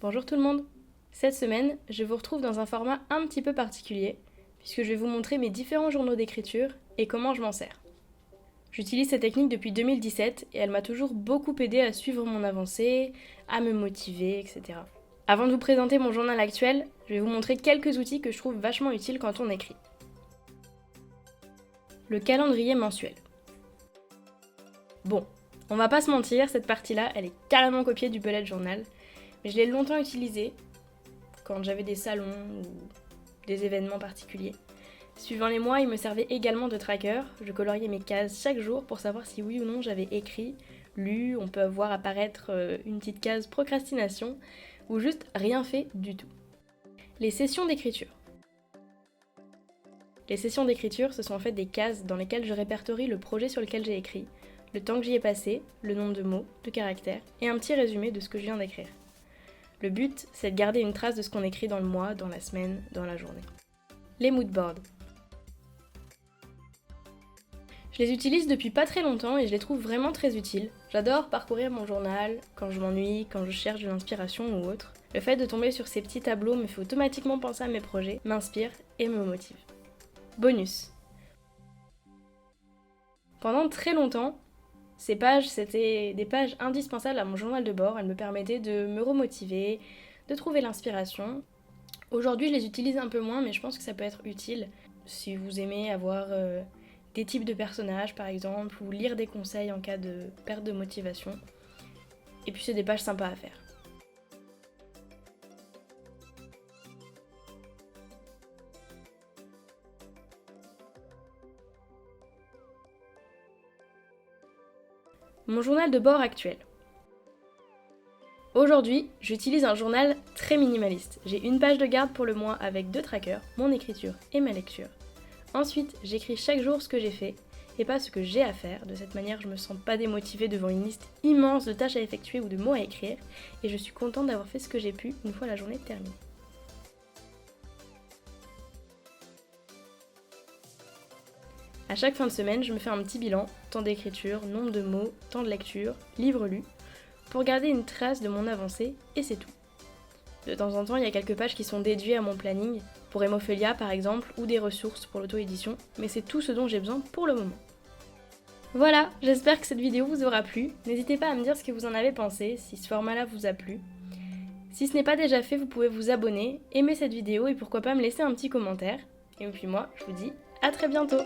Bonjour tout le monde. Cette semaine, je vous retrouve dans un format un petit peu particulier, puisque je vais vous montrer mes différents journaux d'écriture et comment je m'en sers. J'utilise cette technique depuis 2017 et elle m'a toujours beaucoup aidé à suivre mon avancée, à me motiver, etc. Avant de vous présenter mon journal actuel, je vais vous montrer quelques outils que je trouve vachement utiles quand on écrit. Le calendrier mensuel. Bon, on va pas se mentir, cette partie-là, elle est carrément copiée du bullet journal, mais je l'ai longtemps utilisée quand j'avais des salons ou des événements particuliers. Suivant les mois, il me servait également de tracker. Je coloriais mes cases chaque jour pour savoir si oui ou non j'avais écrit, lu. On peut voir apparaître une petite case procrastination ou juste rien fait du tout. Les sessions d'écriture. Les sessions d'écriture, ce sont en fait des cases dans lesquelles je répertorie le projet sur lequel j'ai écrit, le temps que j'y ai passé, le nombre de mots, de caractères et un petit résumé de ce que je viens d'écrire. Le but, c'est de garder une trace de ce qu'on écrit dans le mois, dans la semaine, dans la journée. Les moodboards. Je les utilise depuis pas très longtemps et je les trouve vraiment très utiles. J'adore parcourir mon journal quand je m'ennuie, quand je cherche de l'inspiration ou autre. Le fait de tomber sur ces petits tableaux me fait automatiquement penser à mes projets, m'inspire et me motive. Bonus. Pendant très longtemps, ces pages, c'était des pages indispensables à mon journal de bord. Elles me permettaient de me remotiver, de trouver l'inspiration. Aujourd'hui, je les utilise un peu moins, mais je pense que ça peut être utile si vous aimez avoir des types de personnages, par exemple, ou lire des conseils en cas de perte de motivation. Et puis, c'est des pages sympas à faire. Mon journal de bord actuel. Aujourd'hui, j'utilise un journal très minimaliste. J'ai une page de garde pour le mois avec 2 trackers, mon écriture et ma lecture. Ensuite, j'écris chaque jour ce que j'ai fait et pas ce que j'ai à faire. De cette manière, je me sens pas démotivée devant une liste immense de tâches à effectuer ou de mots à écrire et je suis contente d'avoir fait ce que j'ai pu une fois la journée terminée. À chaque fin de semaine, je me fais un petit bilan, temps d'écriture, nombre de mots, temps de lecture, livres lus, pour garder une trace de mon avancée et c'est tout. De temps en temps, il y a quelques pages qui sont dédiées à mon planning, pour Hémophilia par exemple, ou des ressources pour l'auto-édition, mais c'est tout ce dont j'ai besoin pour le moment. Voilà, j'espère que cette vidéo vous aura plu. N'hésitez pas à me dire ce que vous en avez pensé, si ce format-là vous a plu. Si ce n'est pas déjà fait, vous pouvez vous abonner, aimer cette vidéo et pourquoi pas me laisser un petit commentaire. Et puis moi, je vous dis à très bientôt.